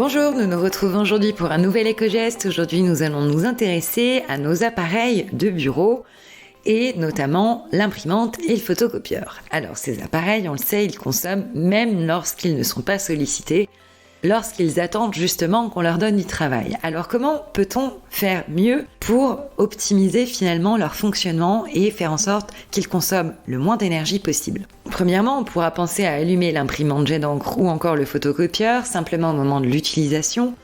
Bonjour, nous nous retrouvons aujourd'hui pour un nouvel éco-geste. Aujourd'hui, nous allons nous intéresser à nos appareils de bureau et notamment l'imprimante et le photocopieur. Alors, ces appareils, on le sait, ils consomment même lorsqu'ils ne sont pas sollicités, lorsqu'ils attendent justement qu'on leur donne du travail. Alors, comment peut-on faire mieux pour optimiser finalement leur fonctionnement et faire en sorte qu'ils consomment le moins d'énergie possible ? Premièrement, on pourra penser à allumer l'imprimante jet d'encre ou encore le photocopieur simplement au moment de l'utilisation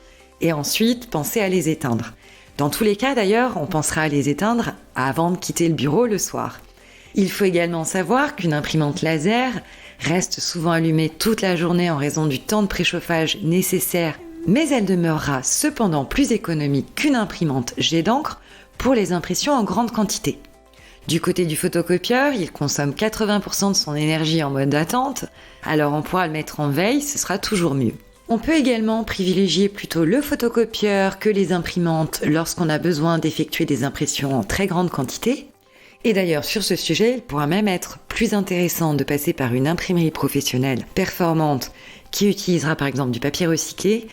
et ensuite penser à les éteindre. Dans tous les cas d'ailleurs, on pensera à les éteindre avant de quitter le bureau le soir. Il faut également savoir qu'une imprimante laser reste souvent allumée toute la journée en raison du temps de préchauffage nécessaire, mais elle demeurera cependant plus économique qu'une imprimante jet d'encre pour les impressions en grande quantité. Du côté du photocopieur, il consomme 80% de son énergie en mode attente, alors on pourra le mettre en veille, ce sera toujours mieux. On peut également privilégier plutôt le photocopieur que les imprimantes lorsqu'on a besoin d'effectuer des impressions en très grande quantité. Et d'ailleurs, sur ce sujet, il pourra même être plus intéressant de passer par une imprimerie professionnelle performante qui utilisera par exemple du papier recyclé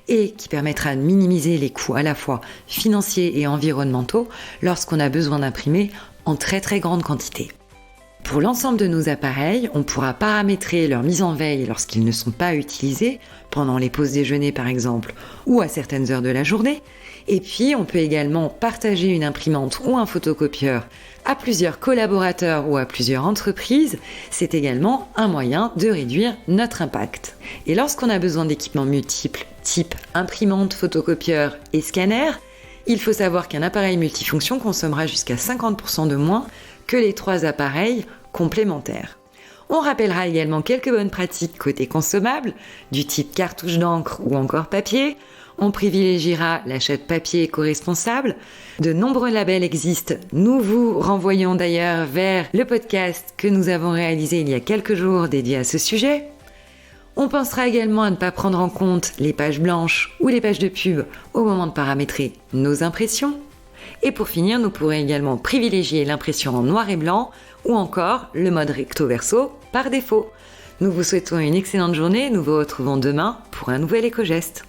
et qui permettra de minimiser les coûts à la fois financiers et environnementaux lorsqu'on a besoin d'imprimer en très très grande quantité. Pour l'ensemble de nos appareils, on pourra paramétrer leur mise en veille lorsqu'ils ne sont pas utilisés, pendant les pauses déjeuner par exemple, ou à certaines heures de la journée. Et puis, on peut également partager une imprimante ou un photocopieur à plusieurs collaborateurs ou à plusieurs entreprises. C'est également un moyen de réduire notre impact. Et lorsqu'on a besoin d'équipements multiples, type imprimante, photocopieur et scanner, il faut savoir qu'un appareil multifonction consommera jusqu'à 50% de moins que les 3 appareils complémentaires. On rappellera également quelques bonnes pratiques côté consommable, du type cartouche d'encre ou encore papier. On privilégiera l'achat de papier éco-responsable. De nombreux labels existent. Nous vous renvoyons d'ailleurs vers le podcast que nous avons réalisé il y a quelques jours dédié à ce sujet. On pensera également à ne pas prendre en compte les pages blanches ou les pages de pub au moment de paramétrer nos impressions. Et pour finir, nous pourrons également privilégier l'impression en noir et blanc ou encore le mode recto verso par défaut. Nous vous souhaitons une excellente journée et nous vous retrouvons demain pour un nouvel éco-geste.